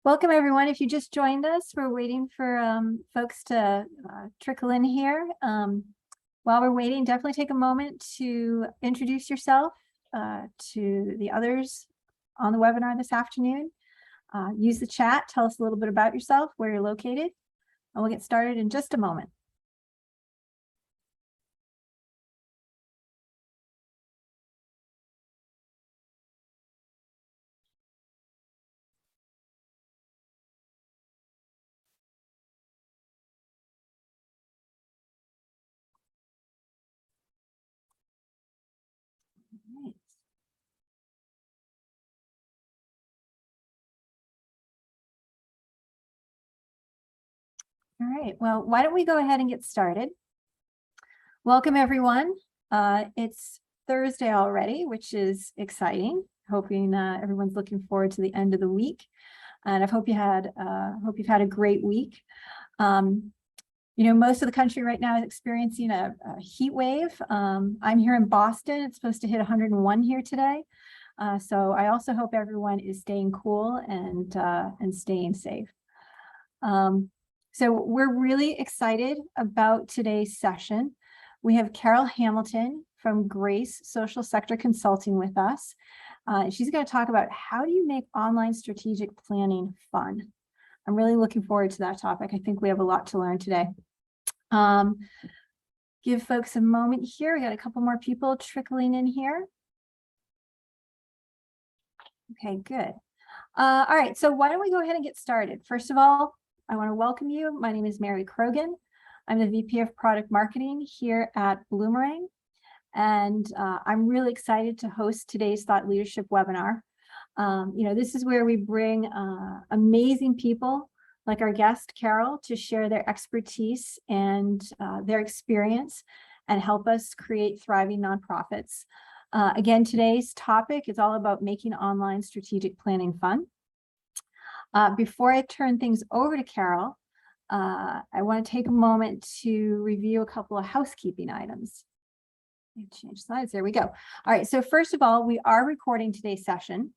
Welcome, everyone. If you just joined us, we're waiting for folks to trickle in here. While we're waiting, definitely take a moment to introduce yourself to the others on the webinar this afternoon. Use the chat, tell us a little bit about yourself, where you're located, and we'll get started in just a moment. All right, well, why don't we go ahead and get started? Welcome, everyone. It's Thursday already, which is exciting. Hoping everyone's looking forward to the end of the week, and I hope you've had a great week. Most of the country right now is experiencing a heat wave. I'm here in Boston. It's supposed to hit 101 here today. So I also hope everyone is staying cool and staying safe. So we're really excited about today's session. We have Carol Hamilton from Grace Social Sector Consulting with us. She's going to talk about how do you make online strategic planning fun. I'm really looking forward to that topic. I think we have a lot to learn today. Give folks a moment here. We got a couple more people trickling in here. Okay, good. All right, so why don't we go ahead and get started? First of all, I want to welcome you. My name is Mary Krogan. I'm the VP of Product Marketing here at Bloomerang, and I'm really excited to host today's Thought Leadership webinar. This is where we bring amazing people like our guest, Carol, to share their expertise and their experience and help us create thriving nonprofits. Again, today's topic is all about making online strategic planning fun. Before I turn things over to Carol, I want to take a moment to review a couple of housekeeping items. Change slides. There we go. All right. So first of all, we are recording today's session,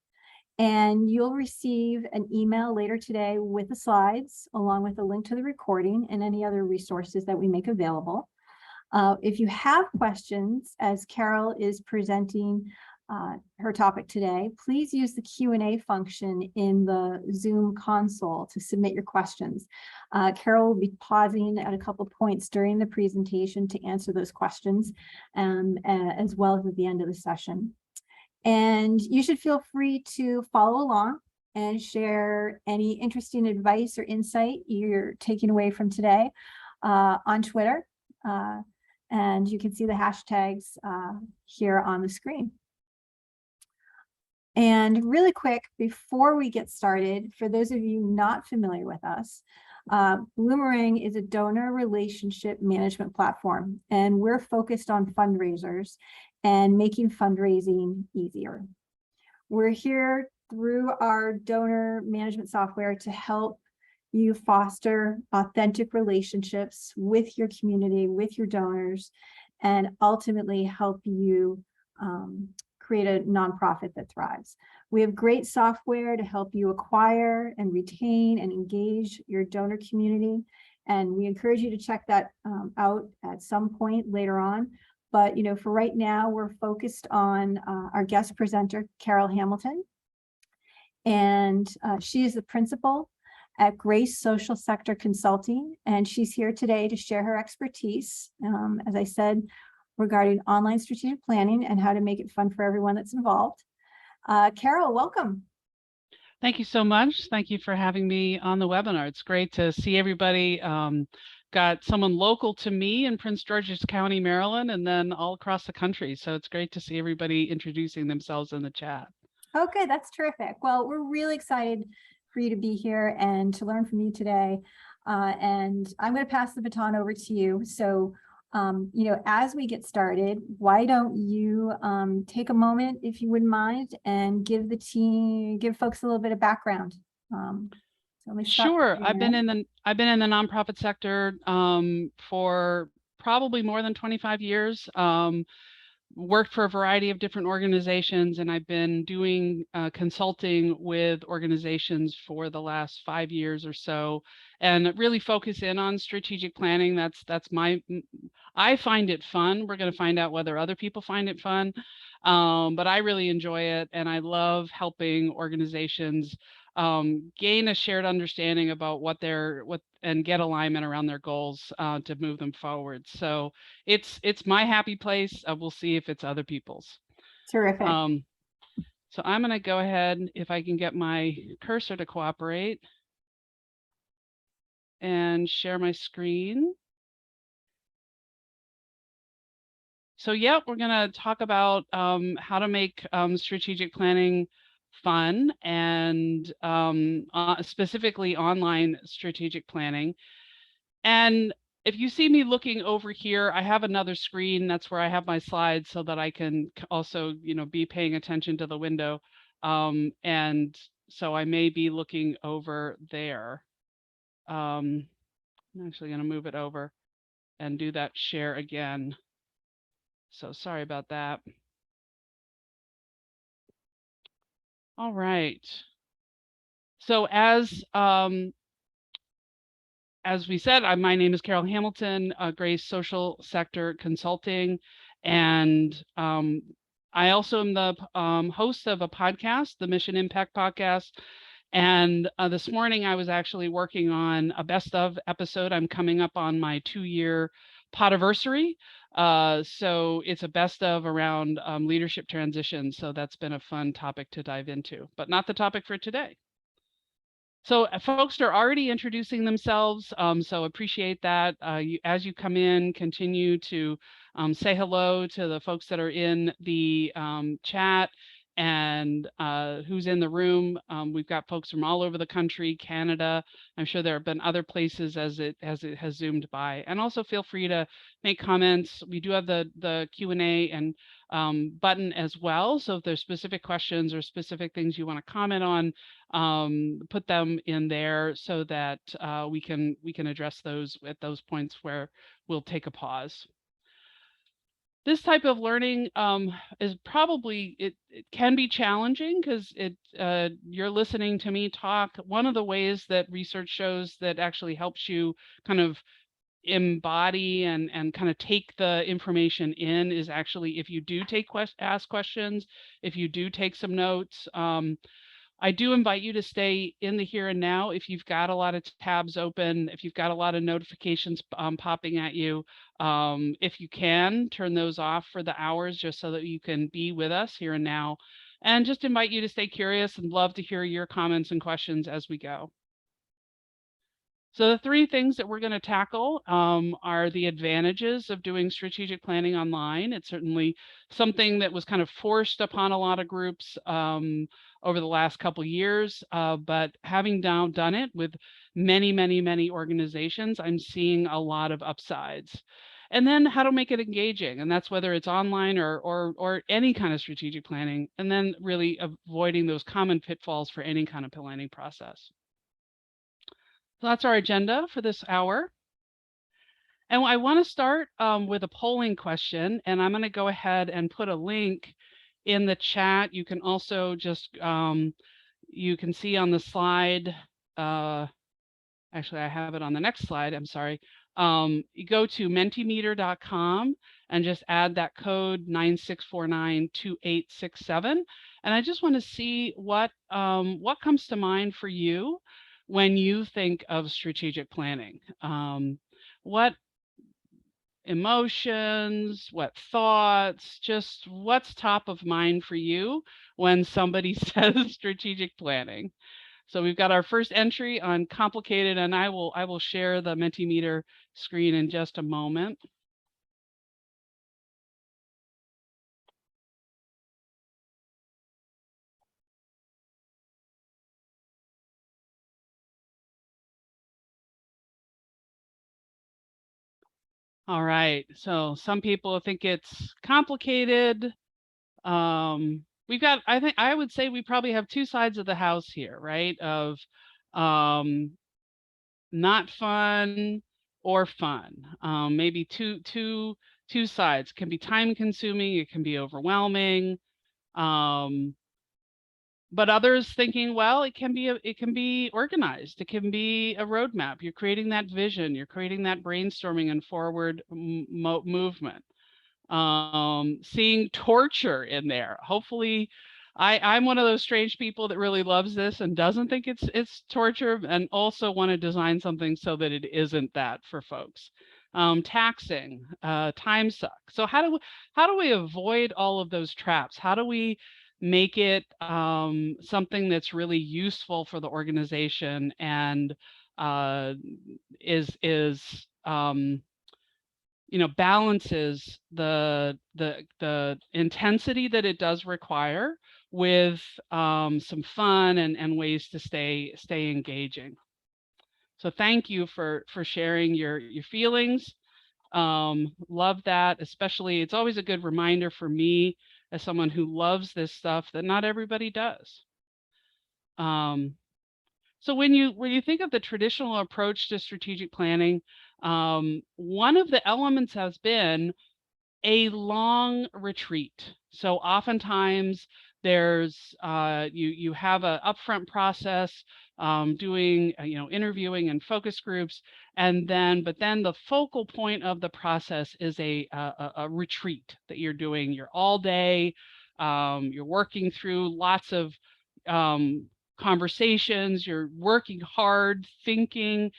and you'll receive an email later today with the slides, along with a link to the recording and any other resources that we make available. If you have questions as Carol is presenting her topic today, please use the Q&A function in the Zoom console to submit your questions. Carol will be pausing at a couple points during the presentation to answer those questions, as well as at the end of the session. And you should feel free to follow along and share any interesting advice or insight you're taking away from today on Twitter. And you can see the hashtags here on the screen. And really quick, before we get started, for those of you not familiar with us, Bloomerang is a donor relationship management platform, and we're focused on fundraisers and making fundraising easier. We're here through our donor management software to help you foster authentic relationships with your community, with your donors, and ultimately help you create a nonprofit that thrives. We have great software to help you acquire and retain and engage your donor community. And we encourage you to check that out at some point later on. But for right now, we're focused on our guest presenter, Carol Hamilton. And she is the principal at Grace Social Sector Consulting. And she's here today to share her expertise, as I said, regarding online strategic planning and how to make it fun for everyone that's involved. Carol, welcome. Thank you so much. Thank you for having me on the webinar. It's great to see everybody. Got someone local to me in Prince George's County, Maryland, and then all across the country. So it's great to see everybody introducing themselves in the chat. Okay, that's terrific. Well, we're really excited for you to be here and to learn from you today. And I'm going to pass the baton over to you. So as we get started, why don't you take a moment, if you wouldn't mind, and give folks a little bit of background. Sure. I've been in the nonprofit sector for probably more than 25 years. worked for a variety of different organizations, and I've been doing consulting with organizations for the last 5 years or so, and really focus in on strategic planning. That's my I find it fun. We're going to find out whether other people find it fun, but I really enjoy it, and I love helping organizations gain a shared understanding about what and get alignment around their goals to move them forward. So it's my happy place. We'll see if it's other people's. Terrific. So I'm going to go ahead, if I can get my cursor to cooperate, and share my screen. So yeah, we're going to talk about how to make strategic planning fun, and specifically online strategic planning. And if you see me looking over here, I have another screen. That's where I have my slides so that I can also, be paying attention to the window. And so I may be looking over there. I'm actually going to move it over and do that share again. So sorry about that. All right. So as we said, my name is Carol Hamilton, Grace Social Sector Consulting, and I also am the host of a podcast, the Mission Impact Podcast. And this morning I was actually working on a best of episode. I'm coming up on my 2-year podiversary. So it's a best of around leadership transition. So that's been a fun topic to dive into, but not the topic for today. So folks are already introducing themselves, so appreciate that. As you come in, continue to say hello to the folks that are in the chat and who's in the room. We've got folks from all over the country, Canada. I'm sure there have been other places as it has zoomed by. And also feel free to make comments. We do have the Q&A and button as well. So if there's specific questions or specific things you want to comment on, put them in there so that we can address those at those points where we'll take a pause. This type of learning is probably it can be challenging because you're listening to me talk. One of the ways that research shows that actually helps you kind of embody and kind of take the information in is actually if you do ask questions, if you do take some notes. I do invite you to stay in the here and now. If you've got a lot of tabs open, if you've got a lot of notifications popping at you, if you can turn those off for the hours just so that you can be with us here and now, and just invite you to stay curious and love to hear your comments and questions as we go. So the 3 things that we're going to tackle are the advantages of doing strategic planning online. It's certainly something that was kind of forced upon a lot of groups over the last couple of years, but having now done it with many, many, many organizations, I'm seeing a lot of upsides. And then how to make it engaging, and that's whether it's online or any kind of strategic planning, and then really avoiding those common pitfalls for any kind of planning process. So that's our agenda for this hour. And I want to start with a polling question, and I'm going to go ahead and put a link in the chat. You can also just, you can see on the slide, actually I have it on the next slide, I'm sorry. You go to mentimeter.com and just add that code 96492867. And I just want to see what comes to mind for you when you think of strategic planning. What emotions, what thoughts, just what's top of mind for you when somebody says strategic planning. So we've got our first entry on complicated, and I will share the Mentimeter screen in just a moment. All right, so some people think it's complicated. We've got, I would say we probably have 2 sides of the house here, right? Of not fun or fun. Maybe two two sides. It can be time consuming, it can be overwhelming. But others thinking, well, it can be organized. It can be a roadmap. You're creating that vision. You're creating that brainstorming and forward movement. Seeing torture in there. Hopefully, I'm one of those strange people that really loves this and doesn't think it's torture, and also want to design something so that it isn't that for folks. Taxing, time suck. So how do we avoid all of those traps? How do we make it something that's really useful for the organization and is balances the intensity that it does require with some fun and ways to stay engaging. So thank you for sharing your feelings. Love that. Especially, it's always a good reminder for me as someone who loves this stuff that not everybody does. So when you think of the traditional approach to strategic planning, one of the elements has been a long retreat. So oftentimes there's you have a upfront process, doing interviewing and focus groups, and then the focal point of the process is a retreat that you're doing. You're all day, you're working through lots of conversations, you're working hard, thinking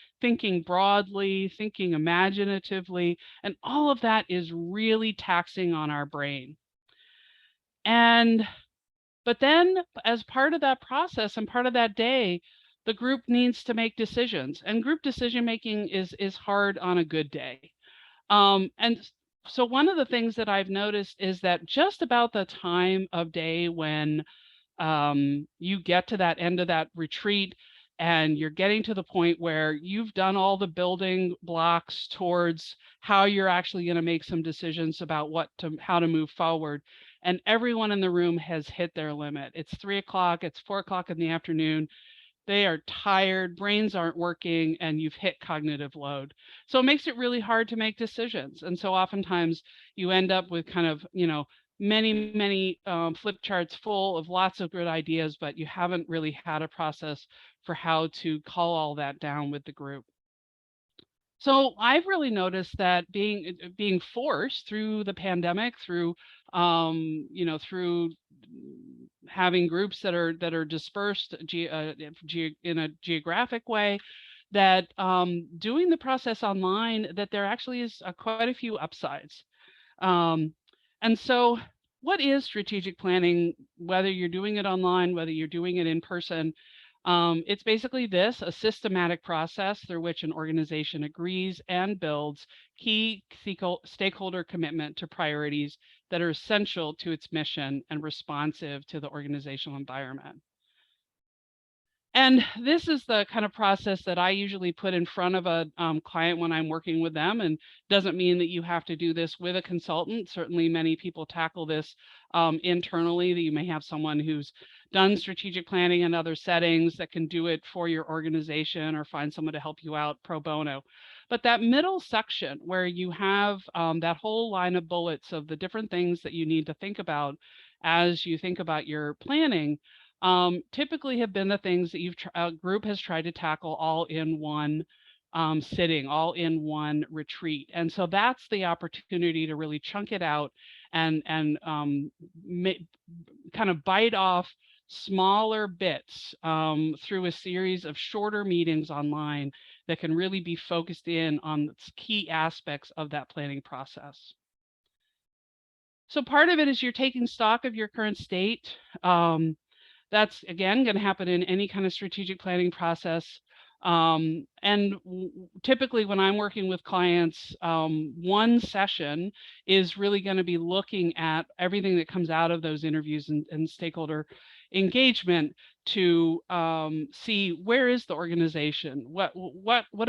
broadly, thinking imaginatively, and all of that is really taxing on our brain. But then as part of that process and part of that day, the group needs to make decisions, and group decision making is hard on a good day. And so one of the things that I've noticed is that just about the time of day when you get to that end of that retreat and you're getting to the point where you've done all the building blocks towards how you're actually going to make some decisions about how to move forward, and everyone in the room has hit their limit. It's 3 o'clock, it's 4 o'clock in the afternoon. They are tired, brains aren't working, and you've hit cognitive load. So it makes it really hard to make decisions. And so oftentimes you end up with kind of, many flip charts full of lots of good ideas, but you haven't really had a process for how to call all that down with the group. So I've really noticed that being forced through the pandemic, through through having groups that are dispersed in a geographic way, that doing the process online, that there actually is quite a few upsides. And so what is strategic planning, whether you're doing it online, whether you're doing it in person? It's basically a systematic process through which an organization agrees and builds key stakeholder commitment to priorities that are essential to its mission and responsive to the organizational environment. And this is the kind of process that I usually put in front of a client when I'm working with them, and doesn't mean that you have to do this with a consultant. Certainly many people tackle this internally, that you may have someone who's done strategic planning in other settings that can do it for your organization, or find someone to help you out pro bono. But that middle section where you have that whole line of bullets of the different things that you need to think about as you think about your planning, typically have been the things that a group has tried to tackle all in one sitting, all in one retreat. And so that's the opportunity to really chunk it out and kind of bite off smaller bits through a series of shorter meetings online that can really be focused in on key aspects of that planning process. So part of it is you're taking stock of your current state. That's, again, going to happen in any kind of strategic planning process. And typically when I'm working with clients, one session is really going to be looking at everything that comes out of those interviews and stakeholder engagement to see where is the organization, what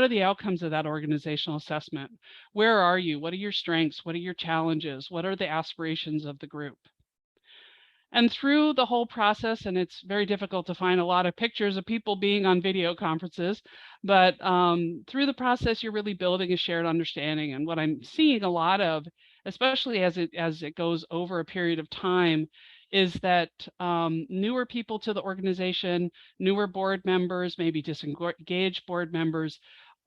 are the outcomes of that organizational assessment, where are you, what are your strengths, what are your challenges, what are the aspirations of the group. And through the whole process, and it's very difficult to find a lot of pictures of people being on video conferences, but through the process, you're really building a shared understanding. And what I'm seeing a lot of especially as it goes over a period of time, is that newer people to the organization, newer board members, maybe disengaged board members,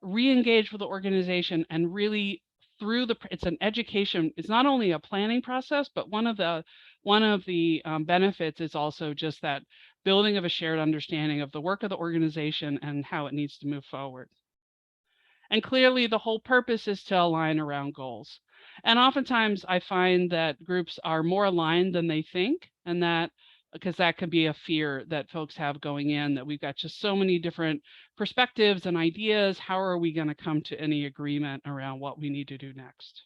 re-engage with the organization and really through it's an education. It's not only a planning process, but one of the benefits is also just that building of a shared understanding of the work of the organization and how it needs to move forward. And clearly the whole purpose is to align around goals. And oftentimes I find that groups are more aligned than they think, and that because that could be a fear that folks have going in, that we've got just so many different perspectives and ideas. How are we going to come to any agreement around what we need to do next?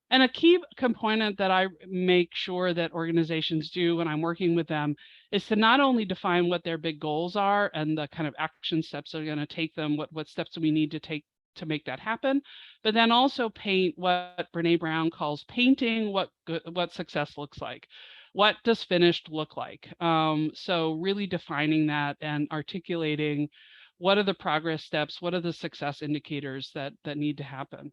And a key component that I make sure that organizations do when I'm working with them is to not only define what their big goals are and the kind of action steps that are going to take them, what steps do we need to take to make that happen, but then also paint what Brene Brown calls painting what success looks like. What does finished look like? So really defining that and articulating what are the progress steps, what are the success indicators that need to happen.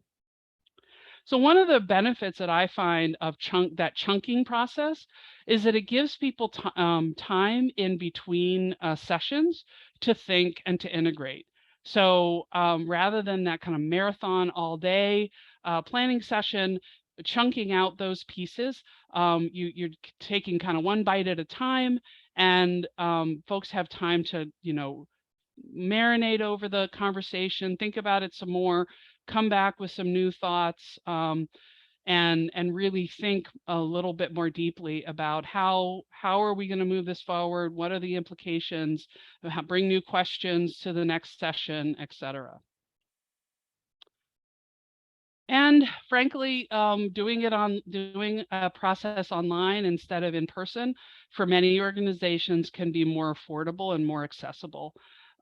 So one of the benefits that I find of that chunking process is that it gives people time in between sessions to think and to integrate. So rather than that kind of marathon all day planning session, chunking out those pieces, you're taking kind of one bite at a time, and folks have time to, marinate over the conversation, think about it some more, come back with some new thoughts, and really think a little bit more deeply about how are we going to move this forward? What are the implications? Bring new questions to the next session, etc. And frankly, doing a process online instead of in person for many organizations can be more affordable and more accessible.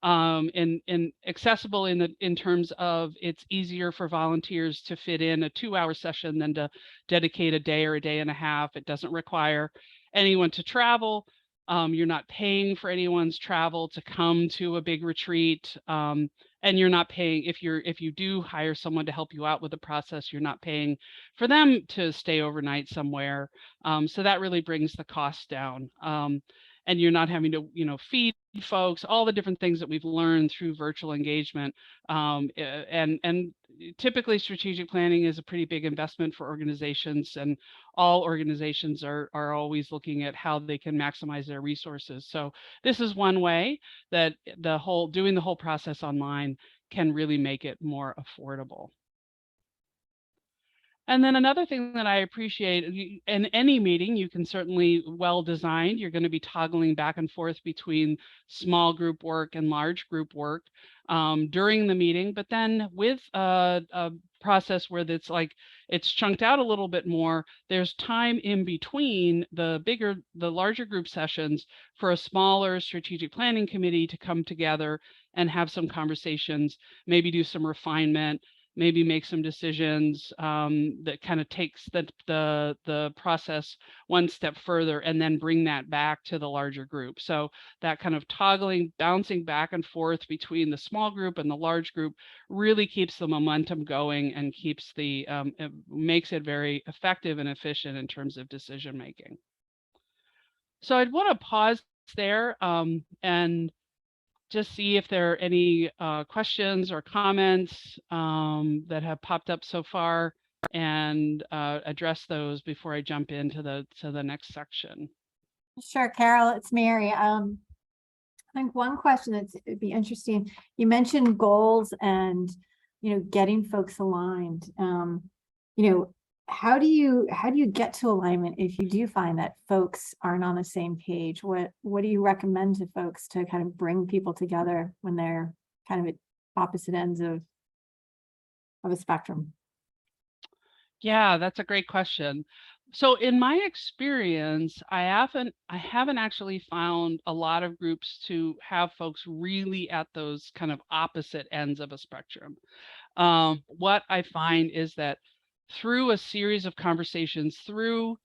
And accessible in terms of it's easier for volunteers to fit in a 2-hour session than to dedicate a day or a day and a half. It doesn't require anyone to travel. You're not paying for anyone's travel to come to a big retreat. And you're not paying if you do hire someone to help you out with the process, you're not paying for them to stay overnight somewhere. So that really brings the cost down. And you're not having to, feed folks, all the different things that we've learned through virtual engagement. And typically strategic planning is a pretty big investment for organizations, and all organizations are always looking at how they can maximize their resources. So this is one way that doing the whole process online can really make it more affordable. And then another thing that I appreciate in any meeting, you can certainly well designed, you're going to be toggling back and forth between small group work and large group work during the meeting. But then with a process where it's chunked out a little bit more, there's time in between the larger group sessions for a smaller strategic planning committee to come together and have some conversations, maybe do some refinement, maybe make some decisions that kind of takes the process one step further, and then bring that back to the larger group. So that kind of toggling, bouncing back and forth between the small group and the large group really keeps the momentum going and keeps it makes it very effective and efficient in terms of decision making. So I'd want to pause there and just see if there are any questions or comments that have popped up so far, and address those before I jump into the next section. Sure, Carol, it's Mary. I think one question it'd be interesting. You mentioned goals and getting folks aligned. How do you get to alignment if you do find that folks aren't on the same page? What do you recommend to folks to kind of bring people together when they're kind of at opposite ends of a spectrum? Yeah, that's a great question. So in my experience, I haven't actually found a lot of groups to have folks really at those kind of opposite ends of a spectrum. What I find is that through a series of conversations, through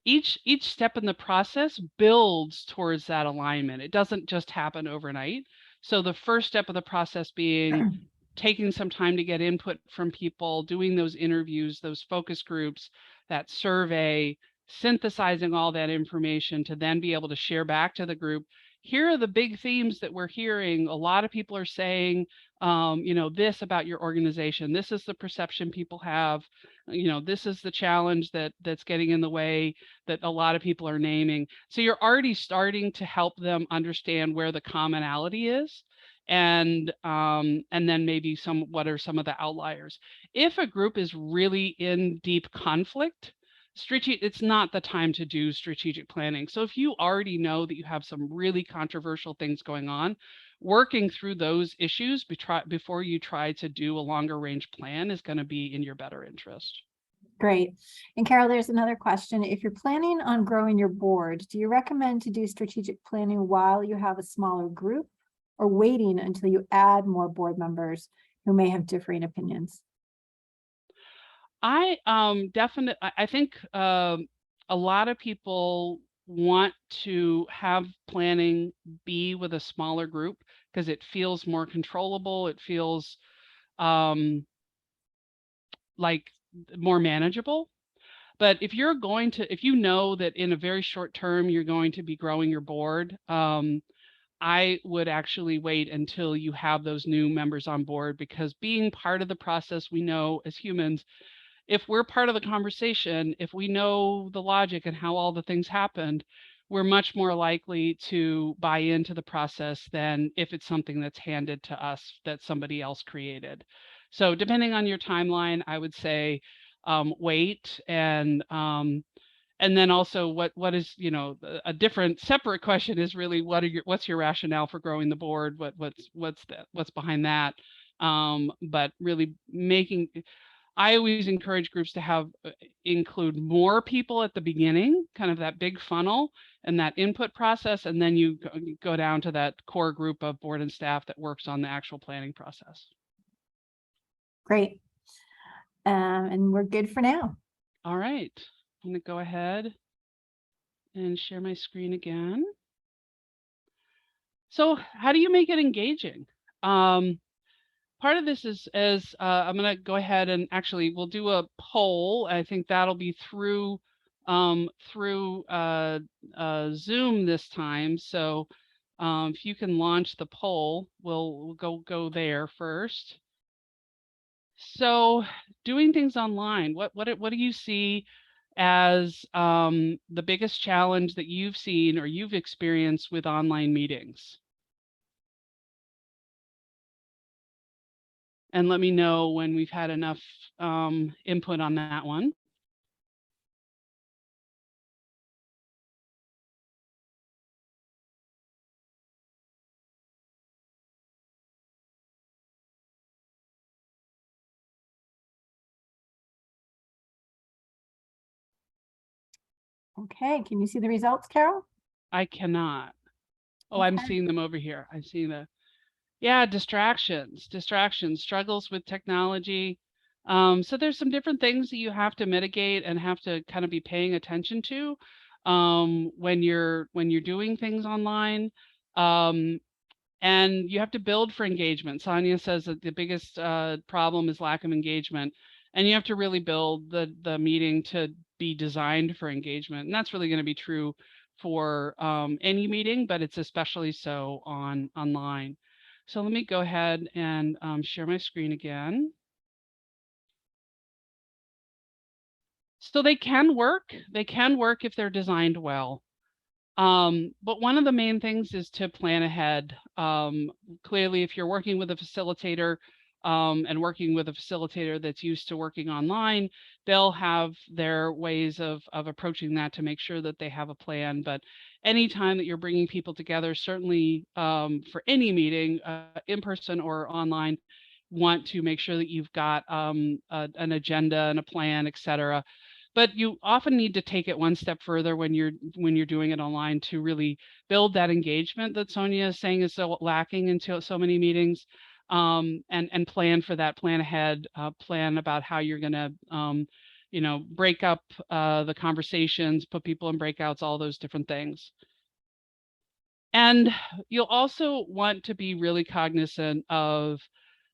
each step in the process builds towards that alignment. It doesn't just happen overnight. So the first step of the process being taking some time to get input from people, doing those interviews, those focus groups, that survey, synthesizing all that information to then be able to share back to the group. Here are the big themes that we're hearing. A lot of people are saying, this about your organization. This is the perception people have. This is the challenge that's getting in the way that a lot of people are naming. So you're already starting to help them understand where the commonality is, and then maybe what are some of the outliers. If a group is really in deep conflict, it's not the time to do strategic planning. So if you already know that you have some really controversial things going on, working through those issues before you try to do a longer range plan is going to be in your better interest. Great. And Carol, there's another question. If you're planning on growing your board, do you recommend to do strategic planning while you have a smaller group, or waiting until you add more board members who may have differing opinions? I think a lot of people want to have planning be with a smaller group because it feels more controllable. It feels like more manageable. But if you know that in a very short term you're going to be growing your board, I would actually wait until you have those new members on board, because being part of the process, we know as humans, if we're part of the conversation, if we know the logic and how all the things happened, we're much more likely to buy into the process than if it's something that's handed to us that somebody else created. So depending on your timeline, I would say wait, and then also what is, a different separate question is really what's your rationale for growing the board? What's behind that? But really I always encourage groups to include more people at the beginning, kind of that big funnel and that input process, and then you go down to that core group of board and staff that works on the actual planning process. Great. And we're good for now. All right. I'm going to go ahead and share my screen again. So how do you make it engaging? Part of this is I'm going to go ahead and actually we'll do a poll. I think that'll be through Zoom this time. So if you can launch the poll, we'll go there first. So doing things online, what do you see as the biggest challenge that you've seen or you've experienced with online meetings? And let me know when we've had enough input on that one. Okay, can you see the results, Carol? I cannot. Oh, Okay. I'm seeing them over here. I see distractions, struggles with technology. So there's some different things that you have to mitigate and have to kind of be paying attention to when you're doing things online. And you have to build for engagement. Sonia says that the biggest problem is lack of engagement, and you have to really build the meeting to be designed for engagement. And that's really going to be true for any meeting, but it's especially so online. So let me go ahead and share my screen again. So they can work. They can work if they're designed well. But one of the main things is to plan ahead. Clearly, if you're working with a facilitator and working with a facilitator that's used to working online, they'll have their ways of approaching that to make sure that they have a plan. But anytime that you're bringing people together, certainly for any meeting, in person or online, want to make sure that you've got an agenda and a plan, etc. But you often need to take it one step further when you're doing it online to really build that engagement that Sonia is saying is so lacking in so many meetings, and plan for that, plan ahead, plan about how you're going to, break up the conversations, put people in breakouts, all those different things. And you'll also want to be really cognizant of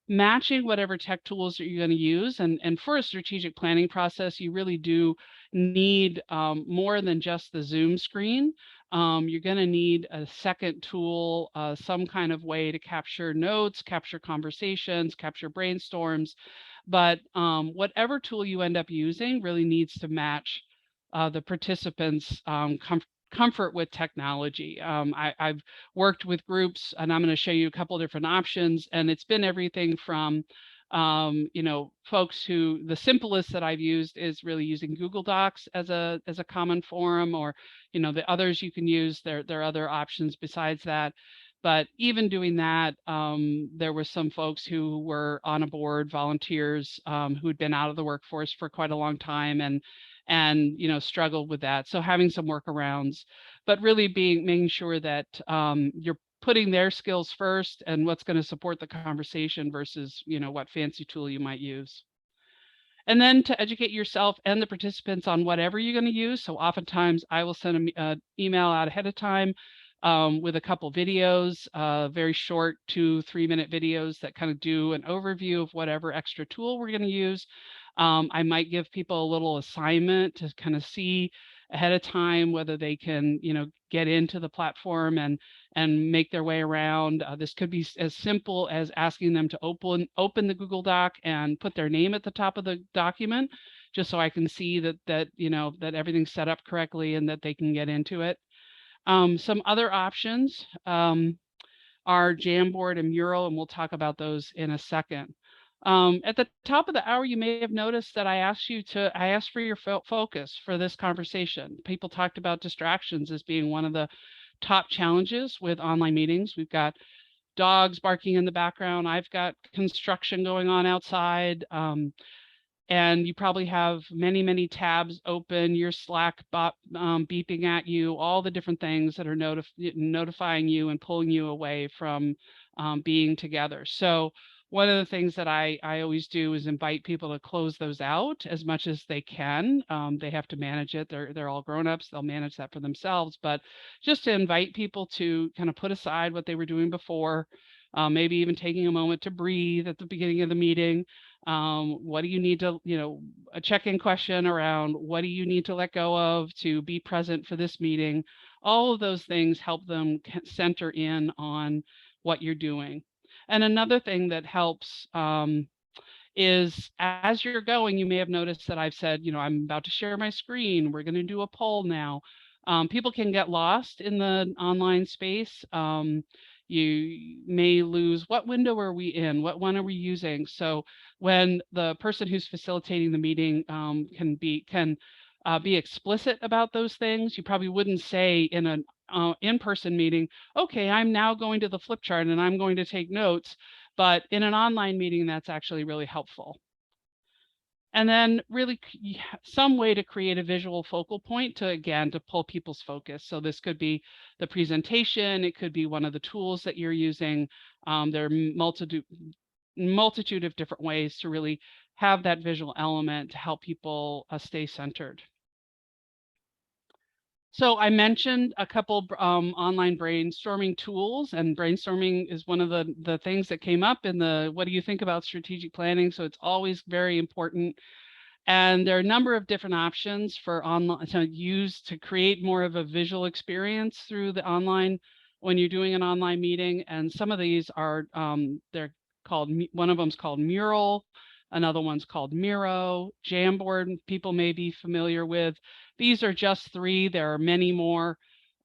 matching whatever tech tools that you're going to use. And for a strategic planning process, you really do need more than just the Zoom screen. You're going to need a second tool, some kind of way to capture notes, capture conversations, capture brainstorms. But whatever tool you end up using really needs to match the participants' comfort with technology. I've worked with groups, and I'm going to show you a couple different options, and it's been everything from folks who, the simplest that I've used is really using Google Docs as a common forum, or the others you can use. There are other options besides that. But even doing that, there were some folks who were on a board, volunteers, who'd been out of the workforce for quite a long time, and struggled with that. So having some workarounds, but really making sure that you're putting their skills first and what's going to support the conversation versus what fancy tool you might use. And then to educate yourself and the participants on whatever you're going to use. So oftentimes I will send an email out ahead of time with a couple videos, very short 2-3 minute videos that kind of do an overview of whatever extra tool we're going to use. I might give people a little assignment to kind of see ahead of time whether they can, get into the platform and make their way around. This could be as simple as asking them to open the Google Doc and put their name at the top of the document, just so I can see that everything's set up correctly and that they can get into it. Some other options are Jamboard and Mural, and we'll talk about those in a second. At the top of the hour, you may have noticed that I asked for your focus for this conversation. People talked about distractions as being one of the top challenges with online meetings. We've got dogs barking in the background. I've got construction going on outside. And you probably have many, many tabs open, your Slack beeping at you, all the different things that are notifying you and pulling you away from being together. So one of the things that I always do is invite people to close those out as much as they can. They have to manage it. They're all grown-ups. They'll manage that for themselves. But just to invite people to kind of put aside what they were doing before, maybe even taking a moment to breathe at the beginning of the meeting. What do you need to, a check-in question around what do you need to let go of to be present for this meeting? All of those things help them center in on what you're doing. And another thing that helps is as you're going, you may have noticed that I've said, I'm about to share my screen. We're going to do a poll now. People can get lost in the online space. You may lose, what window are we in? What one are we using? So when the person who's facilitating the meeting can be explicit about those things, you probably wouldn't say in an in-person meeting, okay, I'm now going to the flip chart and I'm going to take notes. But in an online meeting, that's actually really helpful. And then really some way to create a visual focal point to pull people's focus. So this could be the presentation. It could be one of the tools that you're using. There are multitude of different ways to really have that visual element to help people stay centered. So I mentioned a couple online brainstorming tools, and brainstorming is one of the things that came up in the what do you think about strategic planning? So it's always very important. And there are a number of different options for online to use to create more of a visual experience through the online when you're doing an online meeting. And some of these are they're called, one of them's called Mural, another one's called Miro, Jamboard, people may be familiar with. These are just 3. There are many more.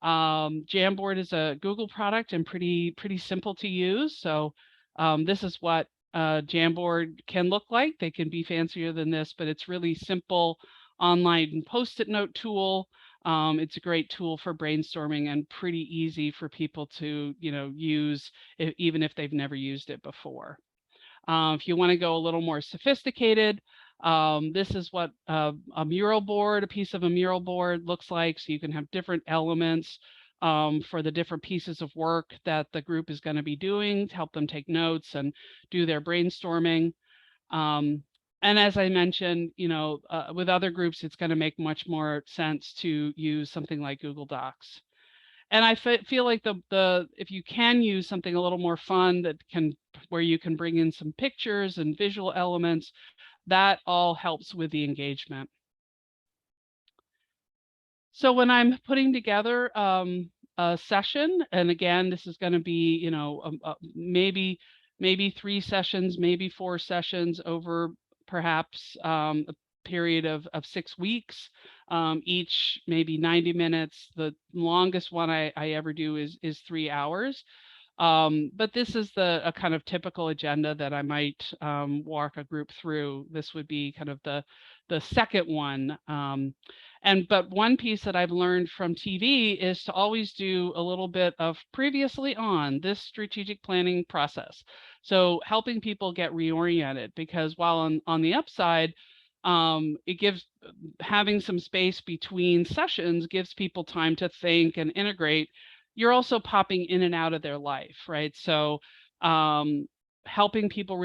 Jamboard is a Google product and pretty simple to use. So this is what Jamboard can look like. They can be fancier than this, but it's really simple online post-it note tool. It's a great tool for brainstorming and pretty easy for people to use even if they've never used it before. If you want to go a little more sophisticated, this is what a mural board, a piece of a mural board looks like. So you can have different elements for the different pieces of work that the group is going to be doing to help them take notes and do their brainstorming. And as I mentioned, with other groups, it's going to make much more sense to use something like Google Docs. And I feel like if you can use something a little more fun where you can bring in some pictures and visual elements, that all helps with the engagement. So when I'm putting together a session, and again, this is going to be, maybe 3 sessions, maybe 4 sessions over perhaps a period of 6 weeks, each maybe 90 minutes. The longest one I ever do is 3 hours. But this is a kind of typical agenda that I might walk a group through. This would be kind of the second one. But one piece that I've learned from TV is to always do a little bit of previously on this strategic planning process. So helping people get reoriented, because while on the upside, it gives having some space between sessions gives people time to think and integrate. You're also popping in and out of their life, right? So helping people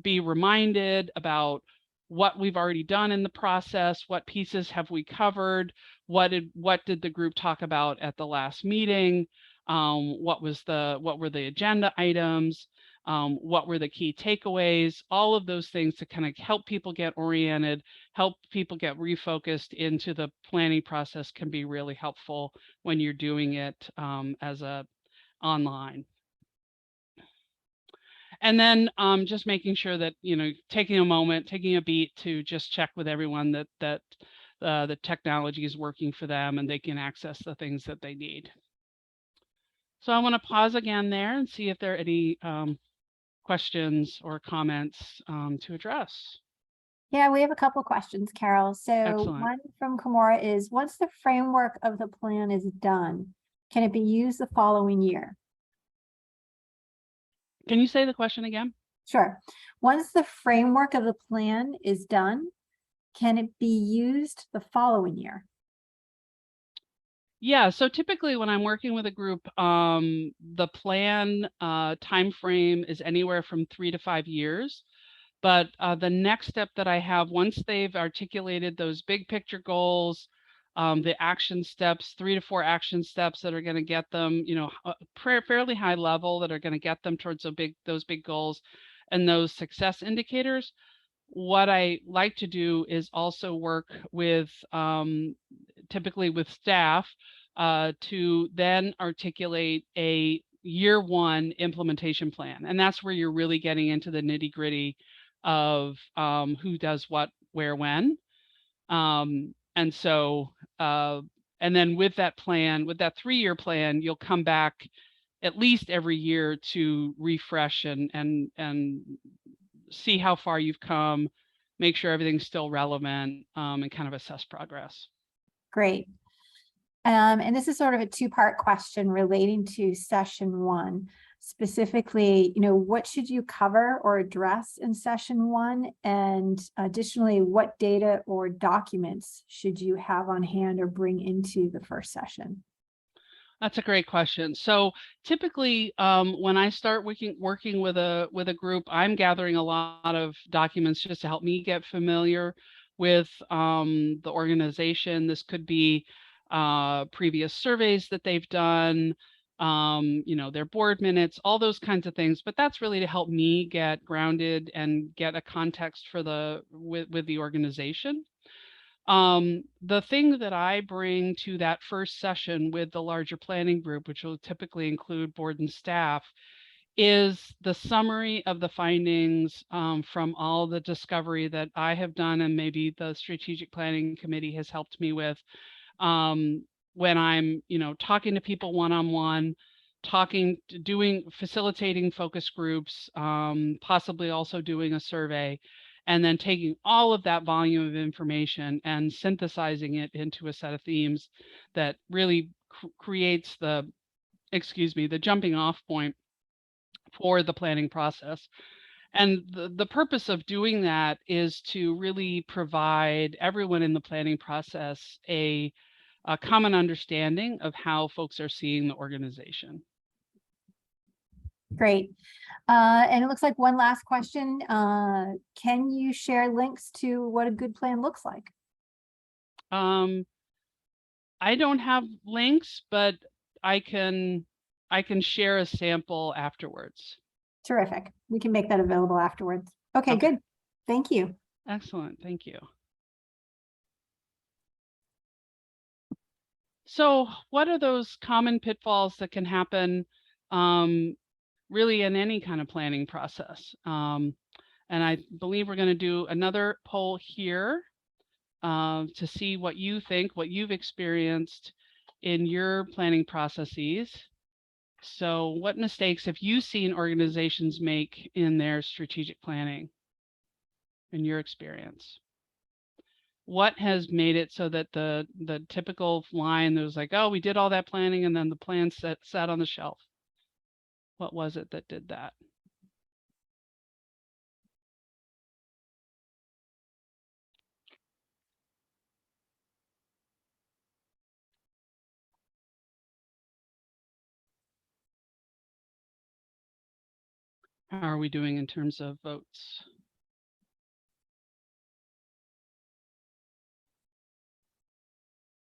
be reminded about what we've already done in the process, what pieces have we covered, what did the group talk about at the last meeting, what were the agenda items, what were the key takeaways, all of those things to kind of help people get oriented, help people get refocused into the planning process can be really helpful when you're doing it as a online. And then just making sure that, taking a moment, taking a beat to just check with everyone that the technology is working for them and they can access the things that they need. So I want to pause again there and see if there are any questions or comments to address. Yeah, we have a couple questions, Carol. So Excellent. one from Kamora is, once the framework of the plan is done, can it be used the following year? Can you say the question again? Sure. Once the framework of the plan is done, can it be used the following year? Yeah, so typically when I'm working with a group, the plan time frame is anywhere from 3 to 5 years. But the next step that I have, once they've articulated those big picture goals, the action steps, 3 to 4 action steps that are going to get them, fairly high level, that are going to get them towards those big goals and those success indicators. What I like to do is also work with typically with staff to then articulate a year 1 implementation plan. And that's where you're really getting into the nitty gritty of who does what, where, when. And so, and then with that plan, with that 3-year plan, you'll come back at least every year to refresh and see how far you've come, make sure everything's still relevant, and kind of assess progress. Great. And this is sort of a 2-part question relating to session 1. Specifically, what should you cover or address in session 1? And additionally, what data or documents should you have on hand or bring into the first session? That's a great question. So typically, when I start working with a group, I'm gathering a lot of documents just to help me get familiar with the organization. This could be previous surveys that they've done, their board minutes, all those kinds of things. But that's really to help me get grounded and get a context for with the organization. The thing that I bring to that first session with the larger planning group, which will typically include board and staff, is the summary of the findings from all the discovery that I have done and maybe the strategic planning committee has helped me with. When I'm, talking to people one-on-one, facilitating focus groups, possibly also doing a survey, and then taking all of that volume of information and synthesizing it into a set of themes that really creates the jumping off point for the planning process. And the purpose of doing that is to really provide everyone in the planning process a common understanding of how folks are seeing the organization. Great. And it looks like one last question. Can you share links to what a good plan looks like? I don't have links, but I can share a sample afterwards. Terrific. We can make that available afterwards. Okay, Okay. good. Thank you. Excellent. Thank you. So what are those common pitfalls that can happen really in any kind of planning process? And I believe we're going to do another poll here to see what you think, what you've experienced in your planning processes. So what mistakes have you seen organizations make in their strategic planning in your experience? What has made it so that the typical line that was like, oh, we did all that planning and then the plan sat on the shelf? What was it that did that? How are we doing in terms of votes?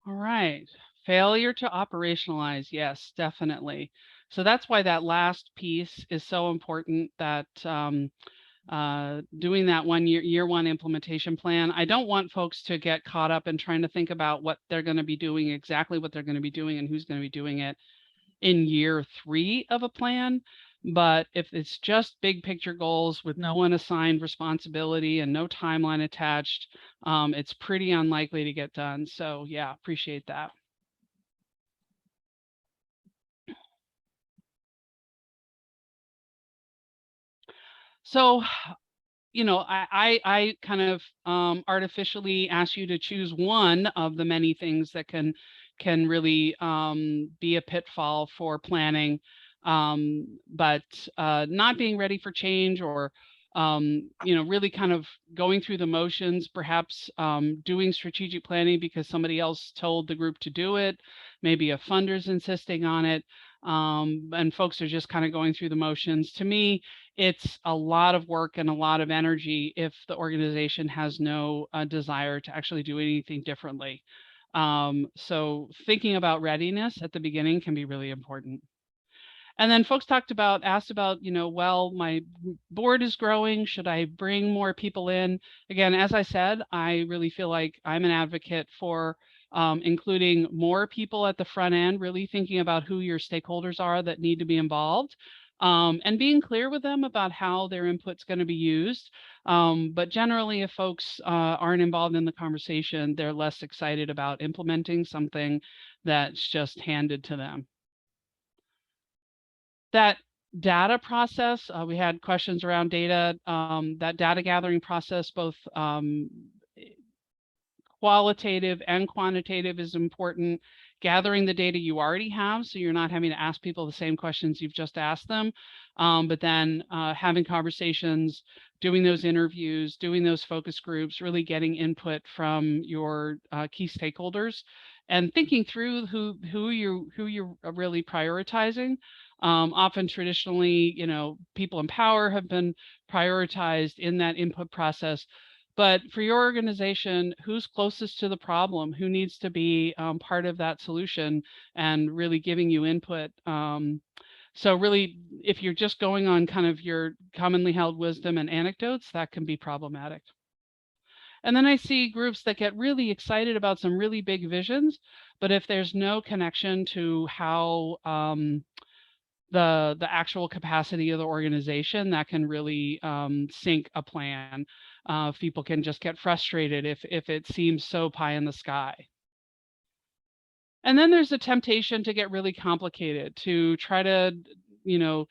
All right. Failure to operationalize. Yes, definitely. So that's why that last piece is so important, that doing that year one implementation plan. I don't want folks to get caught up in trying to think about what they're going to be doing, exactly what they're going to be doing and who's going to be doing it in year 3 of a plan. But if it's just big picture goals with no one assigned responsibility and no timeline attached, it's pretty unlikely to get done. So yeah, appreciate that. So, you know, I kind of artificially ask you to choose one of the many things that can really be a pitfall for planning, but not being ready for change, or you know, really kind of going through the motions, perhaps doing strategic planning because somebody else told the group to do it, maybe a funder's insisting on it, and folks are just kind of going through the motions. To me, it's a lot of work and a lot of energy if the organization has no desire to actually do anything differently. So thinking about readiness at the beginning can be really important. And then folks asked about, you know, well, my board is growing. Should I bring more people in? Again, as I said, I really feel like I'm an advocate for including more people at the front end, really thinking about who your stakeholders are that need to be involved, and being clear with them about how their input's going to be used. But generally, if folks aren't involved in the conversation, they're less excited about implementing something that's just handed to them. That data process, we had questions around data. That data gathering process, both qualitative and quantitative, is important. Gathering the data you already have, so you're not having to ask people the same questions you've just asked them, but then having conversations, doing those interviews, doing those focus groups, really getting input from your key stakeholders, and thinking through who you're really prioritizing. Often traditionally, you know, people in power have been prioritized in that input process. But for your organization, who's closest to the problem? Who needs to be part of that solution and really giving you input? So really, if you're just going on kind of your commonly held wisdom and anecdotes, that can be problematic. And then I see groups that get really excited about some really big visions, but if there's no connection to how the actual capacity of the organization, that can really sink a plan. People can just get frustrated if it seems so pie in the sky. And then there's a temptation to get really complicated, to try to, you know,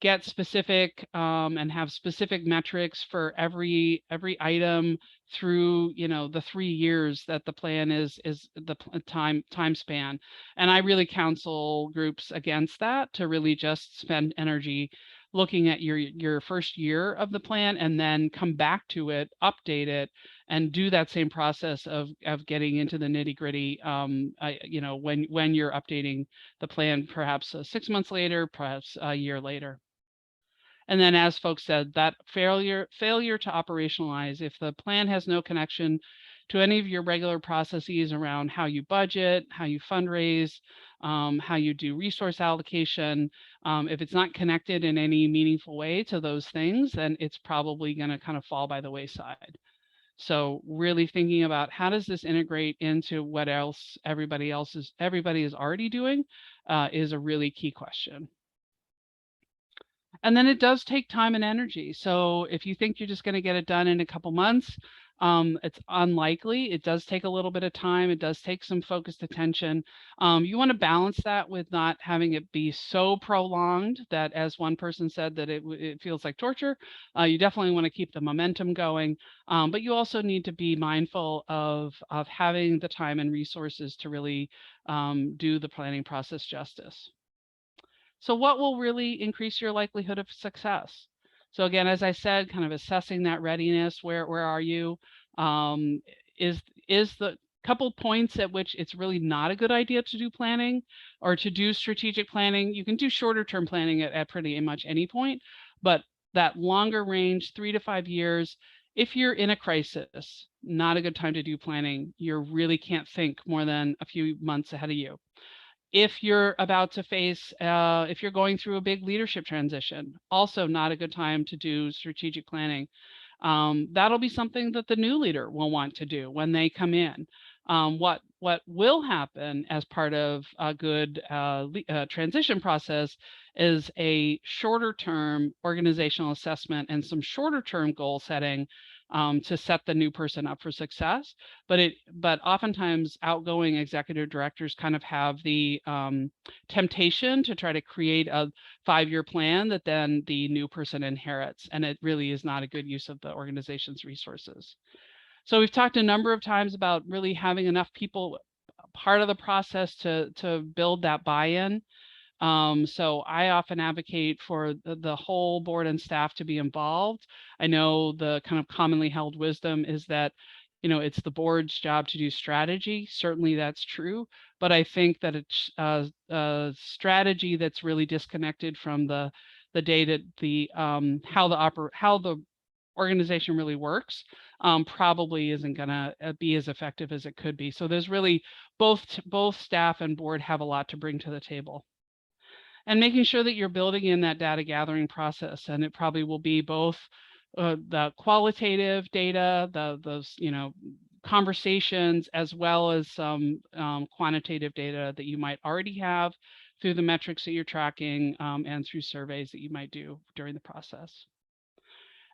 get specific and have specific metrics for every item through, you know, the 3 years that the plan is the time span. And I really counsel groups against that, to really just spend energy looking at your first year of the plan and then come back to it, update it, and do that same process of getting into the nitty gritty. You know, when you're updating the plan, perhaps 6 months later, perhaps a year later. And then, as folks said, that failure to operationalize, if the plan has no connection to any of your regular processes around how you budget, how you fundraise, how you do resource allocation. If it's not connected in any meaningful way to those things, then it's probably going to kind of fall by the wayside. So really thinking about how does this integrate into what else everybody is already doing is a really key question. And then it does take time and energy. So if you think you're just going to get it done in a couple months, it's unlikely. It does take a little bit of time. It does take some focused attention. You want to balance that with not having it be so prolonged that, as one person said, that it feels like torture. You definitely want to keep the momentum going, but you also need to be mindful of having the time and resources to really do the planning process justice. So what will really increase your likelihood of success? So again, as I said, kind of assessing that readiness, where are you? Is the couple points at which it's really not a good idea to do planning or to do strategic planning. You can do shorter term planning at pretty much any point, but that longer range, 3 to 5 years, if you're in a crisis, not a good time to do planning. You really can't think more than a few months ahead of you. If you're about to face, if you're going through a big leadership transition, also not a good time to do strategic planning. That'll be something that the new leader will want to do when they come in. What will happen as part of a good transition process is a shorter term organizational assessment and some shorter term goal setting to set the new person up for success. But oftentimes outgoing executive directors kind of have the temptation to try to create a 5-year plan that then the new person inherits, and it really is not a good use of the organization's resources. So we've talked a number of times about really having enough people part of the process to build that buy-in. So I often advocate for the whole board and staff to be involved. I know the kind of commonly held wisdom is that, it's the board's job to do strategy. Certainly that's true, but I think that it's a strategy that's really disconnected from the data, how the organization really works, probably isn't going to be as effective as it could be. So there's really both staff and board have a lot to bring to the table. And making sure that you're building in that data gathering process, and it probably will be both the qualitative data, those conversations, as well as some quantitative data that you might already have through the metrics that you're tracking and through surveys that you might do during the process.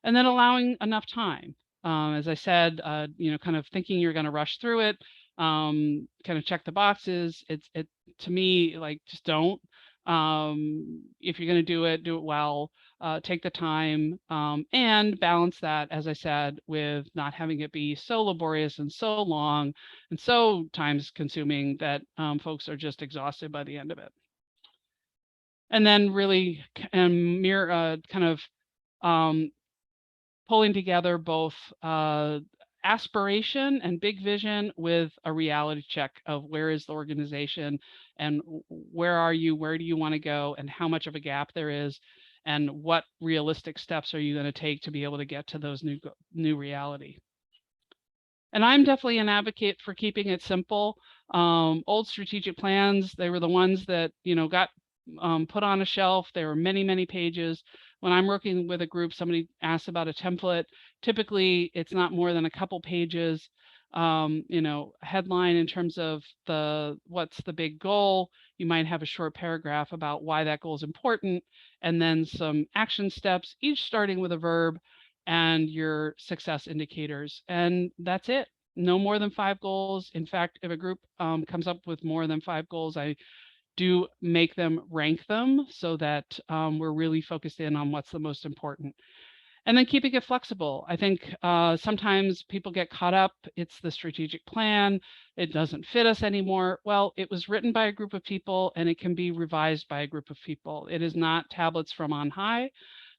And then allowing enough time. As I said, kind of thinking you're going to rush through it, kind of check the boxes. It to me, like, just don't. If you're going to do it well, take the time and balance that, as I said, with not having it be so laborious and so long and so time consuming that folks are just exhausted by the end of it. And then really kind of pulling together both aspiration and big vision with a reality check of where is the organization and where are you, where do you want to go, and how much of a gap there is, and what realistic steps are you going to take to be able to get to those new reality. And I'm definitely an advocate for keeping it simple. Old strategic plans, they were the ones that got put on a shelf. There were many, many pages. When I'm working with a group, somebody asks about a template. Typically, it's not more than a couple pages. Headline in terms of what's the big goal. You might have a short paragraph about why that goal is important, and then some action steps, each starting with a verb, and your success indicators. And that's it. No more than 5 goals. In fact, if a group comes up with more than 5 goals, I do make them rank them so that we're really focused in on what's the most important. And then keeping it flexible. I think sometimes people get caught up. It's the strategic plan. It doesn't fit us anymore. Well, it was written by a group of people and it can be revised by a group of people. It is not tablets from on high.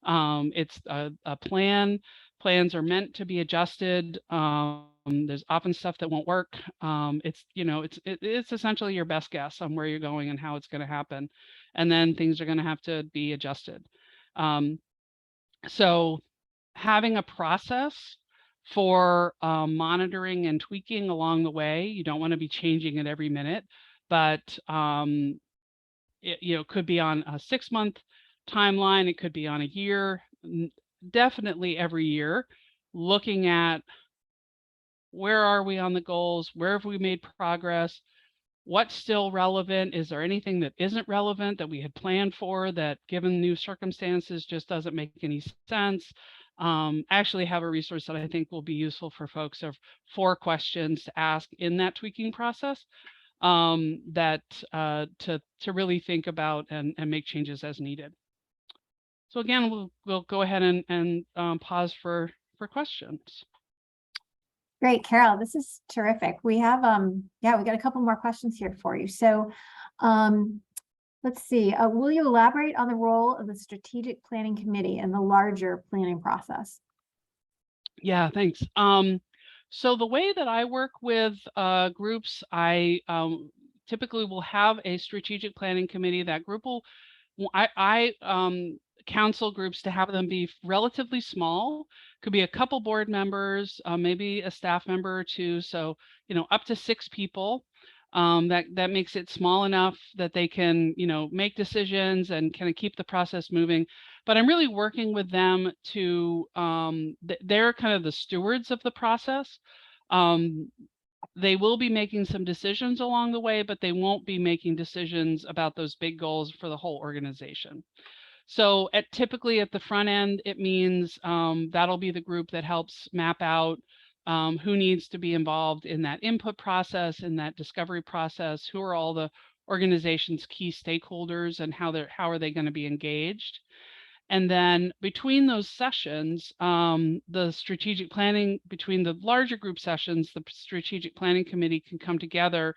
It's a plan. Plans are meant to be adjusted. There's often stuff that won't work. It's essentially your best guess on where you're going and how it's going to happen. And then things are going to have to be adjusted. So having a process for monitoring and tweaking along the way. You don't want to be changing it every minute, but it could be on a 6-month timeline. It could be on a year, definitely every year, looking at where are we on the goals? Where have we made progress? What's still relevant? Is there anything that isn't relevant that we had planned for that, given new circumstances, just doesn't make any sense? I actually have a resource that I think will be useful for folks of 4 questions to ask in that tweaking process, that to really think about and make changes as needed. So again, we'll go ahead and pause for questions. Great, Carol, this is terrific. We have, yeah, we got a couple more questions here for you. So let's see, will you elaborate on the role of the Strategic Planning Committee in the larger planning process? Yeah, thanks. So the way that I work with groups, I typically will have a strategic planning committee. That group will, I counsel groups to have them be relatively small. Could be a couple board members, maybe a staff member or 2. So, up to 6 people. That makes it small enough that they can, make decisions and kind of keep the process moving. But I'm really working with them to, they're kind of the stewards of the process. They will be making some decisions along the way, but they won't be making decisions about those big goals for the whole organization. So typically at the front end, it means that'll be the group that helps map out who needs to be involved in that input process, in that discovery process, who are all the organization's key stakeholders, and how are they going to be engaged. And then between those sessions, the strategic planning, between the larger group sessions, the strategic planning committee can come together,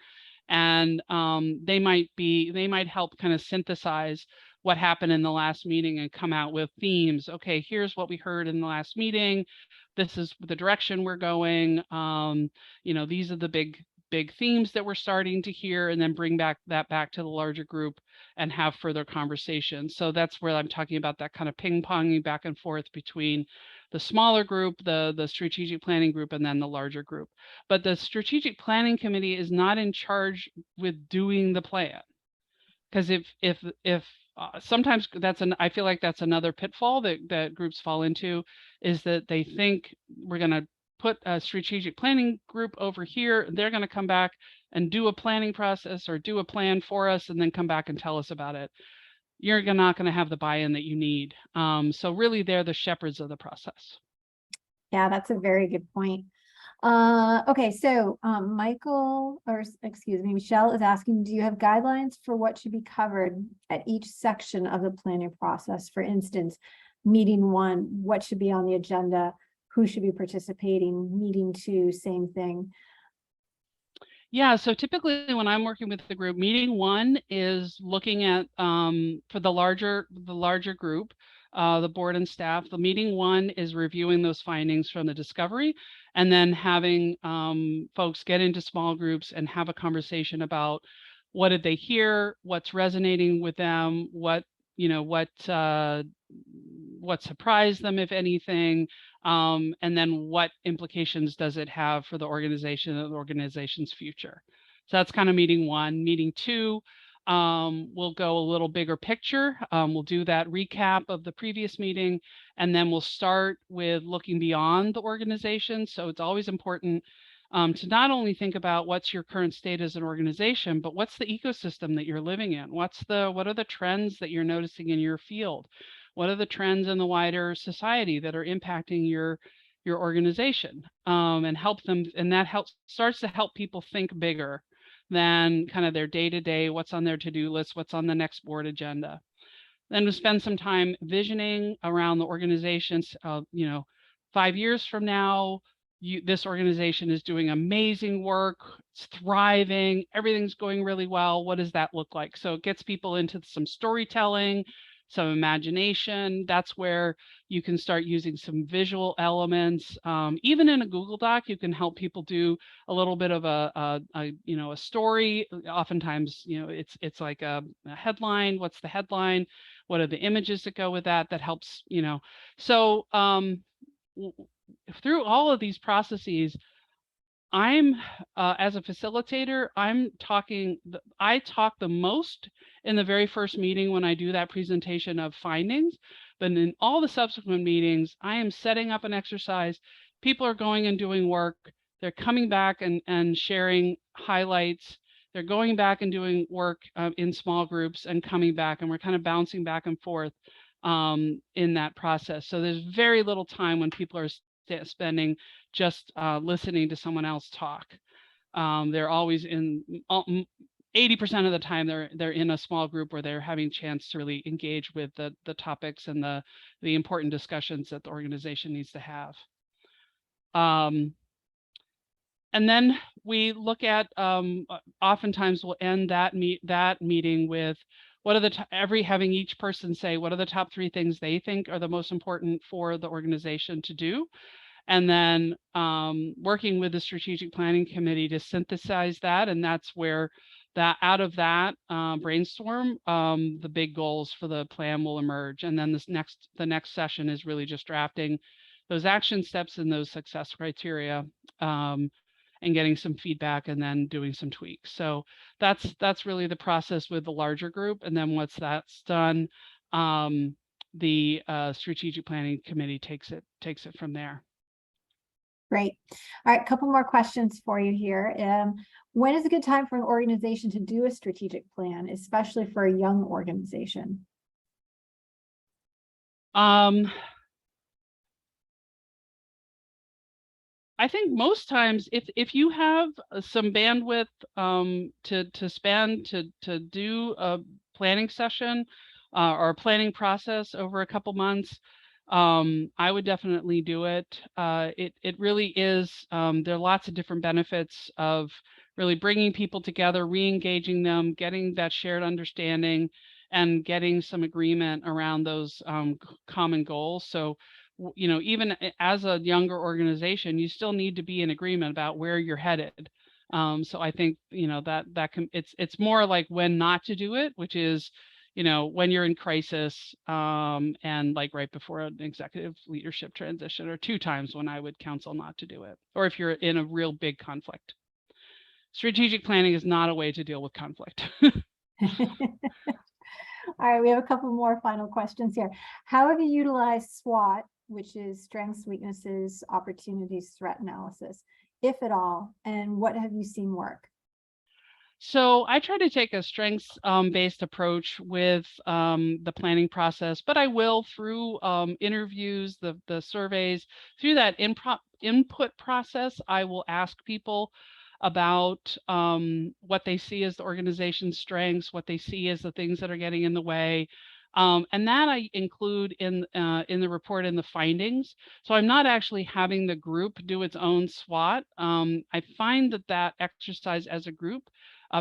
and they might help kind of synthesize what happened in the last meeting and come out with themes. Okay, here's what we heard in the last meeting. This is the direction we're going. These are the big themes that we're starting to hear, and then bring back to the larger group and have further conversations. So that's where I'm talking about that kind of ping-ponging back and forth between the smaller group, the strategic planning group, and then the larger group. But the strategic planning committee is not in charge with doing the plan. Because if sometimes I feel like that's another pitfall that groups fall into, is that they think we're going to put a strategic planning group over here. They're going to come back and do a planning process or do a plan for us, and then come back and tell us about it. You're not going to have the buy-in that you need. So really, they're the shepherds of the process. Yeah, that's a very good point. Okay, so Michelle is asking, do you have guidelines for what should be covered at each section of the planning process? For instance, meeting 1, what should be on the agenda? Who should be participating? Meeting 2, same thing. Yeah, so typically when I'm working with the group, meeting 1 is looking at for the larger group, the board and staff. The meeting 1 is reviewing those findings from the discovery, and then having folks get into small groups and have a conversation about what did they hear, what's resonating with them, what surprised them, if anything, and then what implications does it have for the organization and the organization's future. So that's kind of meeting 1. Meeting 2, we'll go a little bigger picture. We'll do that recap of the previous meeting, and then we'll start with looking beyond the organization. So it's always important to not only think about what's your current state as an organization, but what's the ecosystem that you're living in? What are the trends that you're noticing in your field? What are the trends in the wider society that are impacting your organization? And help them, and that starts to help people think bigger than kind of their day-to-day, what's on their to-do list, what's on the next board agenda. Then we'll spend some time visioning around the organizations. 5 years from now, this organization is doing amazing work, it's thriving, everything's going really well. What does that look like? So it gets people into some storytelling, some imagination. That's where you can start using some visual elements. Even in a Google Doc, you can help people do a little bit of a story. Oftentimes, it's like a headline. What's the headline? What are the images that go with that? That helps, So through all of these processes, I'm as a facilitator, I talk the most in the very first meeting when I do that presentation of findings, but in all the subsequent meetings, I am setting up an exercise. People are going and doing work. They're coming back and sharing highlights. They're going back and doing work in small groups and coming back, and we're kind of bouncing back and forth in that process. So there's very little time when people are spending just listening to someone else talk. They're always in 80% of the time they're in a small group where they're having chance to really engage with the topics and the important discussions that the organization needs to have. And then we look at oftentimes we'll end that meeting with what are the having each person say what are the top 3 things they think are the most important for the organization to do. And then working with the strategic planning committee to synthesize that. And that's where out of that brainstorm, the big goals for the plan will emerge. And then the next session is really just drafting those action steps and those success criteria, and getting some feedback and then doing some tweaks. So that's really the process with the larger group. And then once that's done, the strategic planning committee takes it from there. Great. All right, a couple more questions for you here. When is a good time for an organization to do a strategic plan, especially for a young organization? I think most times if you have some bandwidth to spend to do a planning session or a planning process over a couple months, I would definitely do it. It really is, there are lots of different benefits of really bringing people together, re-engaging them, getting that shared understanding, and getting some agreement around those common goals. So you know, even as a younger organization, you still need to be in agreement about where you're headed. So I think, you know, that can, it's more like when not to do it, which is, you know, when you're in crisis, and like right before an executive leadership transition, or 2 times when I would counsel not to do it, or if you're in a real big conflict. Strategic planning is not a way to deal with conflict. All right, we have a couple more final questions here. How have you utilized SWOT, which is strengths, weaknesses, opportunities, threat analysis, if at all, and what have you seen work? So I try to take a strengths based approach with the planning process, but I will through interviews, the surveys, through that input process, I will ask people about what they see as the organization's strengths, what they see as the things that are getting in the way. And that I include in the report and the findings. So I'm not actually having the group do its own SWOT. I find that exercise as a group,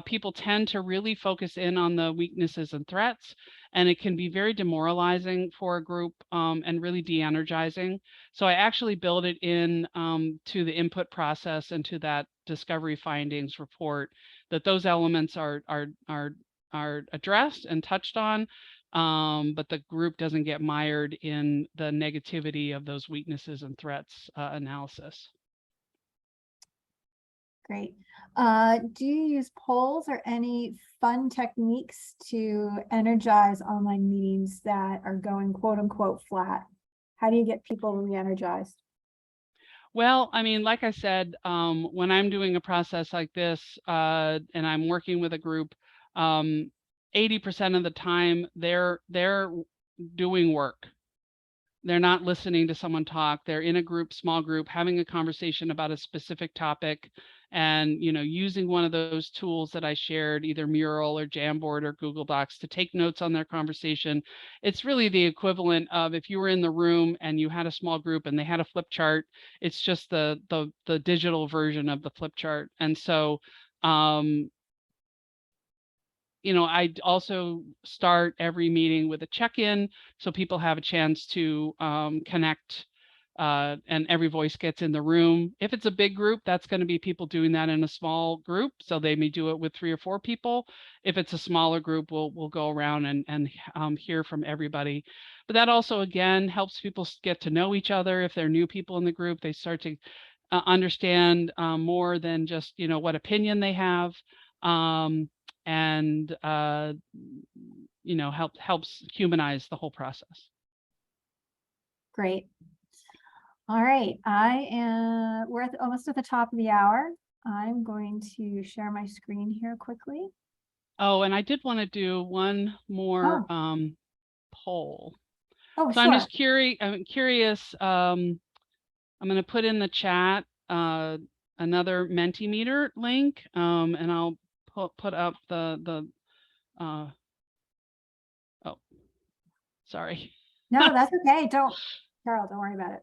people tend to really focus in on the weaknesses and threats, and it can be very demoralizing for a group and really de-energizing. So I actually build it in to the input process and to that discovery findings report, that those elements are addressed and touched on, but the group doesn't get mired in the negativity of those weaknesses and threats analysis. Great. Do you use polls or any fun techniques to energize online meetings that are going quote unquote flat? How do you get people re-energized? Well, I mean, like I said, when I'm doing a process like this and I'm working with a group, 80% of the time they're doing work. They're not listening to someone talk. They're in a group, small group, having a conversation about a specific topic, and you know, using one of those tools that I shared, either Mural or Jamboard or Google Docs, to take notes on their conversation. It's really the equivalent of if you were in the room and you had a small group and they had a flip chart. It's just the digital version of the flip chart. And so you know, I also start every meeting with a check-in, so people have a chance to connect and every voice gets in the room. If it's a big group, that's going to be people doing that in a small group. So they may do it with 3 or 4 people. If it's a smaller group, we'll go around and hear from everybody. But that also, again, helps people get to know each other. If they're new people in the group, they start to understand more than just, what opinion they have. And helps humanize the whole process. Great. All right, we're almost at the top of the hour. I'm going to share my screen here quickly. Oh, and I did want to do one more poll. Oh, So sure. I'm curious. I'm going to put in the chat another Mentimeter link, and I'll put up the oh, sorry. No, that's okay. Carol, don't worry about it.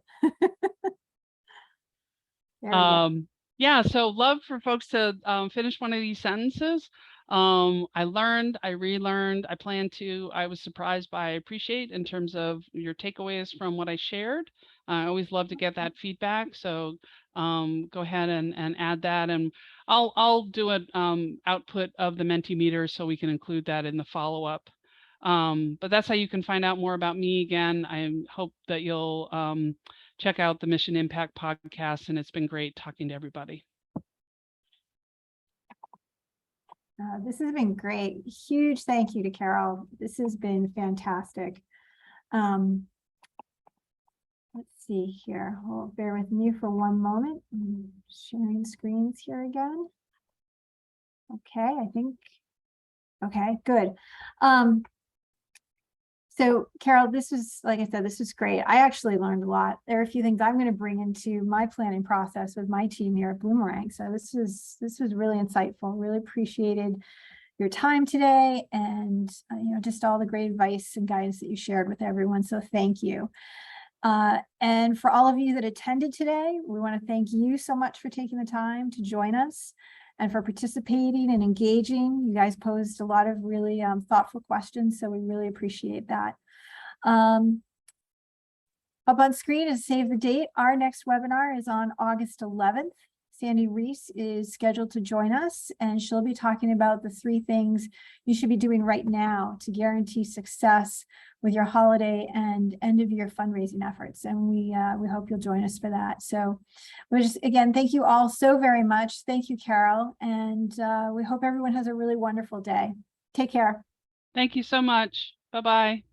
There we go. Yeah, so love for folks to finish one of these sentences. I learned, I relearned, I was surprised by, I appreciate in terms of your takeaways from what I shared. I always love to get that feedback. So go ahead and add that, and I'll do an output of the Mentimeter so we can include that in the follow-up. But that's how you can find out more about me. Again, I hope that you'll check out the Mission Impact podcast, and it's been great talking to everybody. This has been great. Huge thank you to Carol. This has been fantastic. Let's see here. Hold, bear with me for one moment. I'm sharing screens here again. Okay, okay, good. So Carol, this was, like I said, this was great. I actually learned a lot. There are a few things I'm going to bring into my planning process with my team here at Bloomerang. So this was really insightful. Really appreciated your time today, and just all the great advice and guidance that you shared with everyone. So thank you. And for all of you that attended today, we want to thank you so much for taking the time to join us and for participating and engaging. You guys posed a lot of really thoughtful questions, so we really appreciate that. Up on screen is save the date. Our next webinar is on August 11th. Sandy Reese is scheduled to join us, and she'll be talking about the 3 things you should be doing right now to guarantee success with your holiday and end of year fundraising efforts. And we hope you'll join us for that. So we just, again, thank you all so very much. Thank you, Carol. And we hope everyone has a really wonderful day. Take care. Thank you so much. Bye-bye.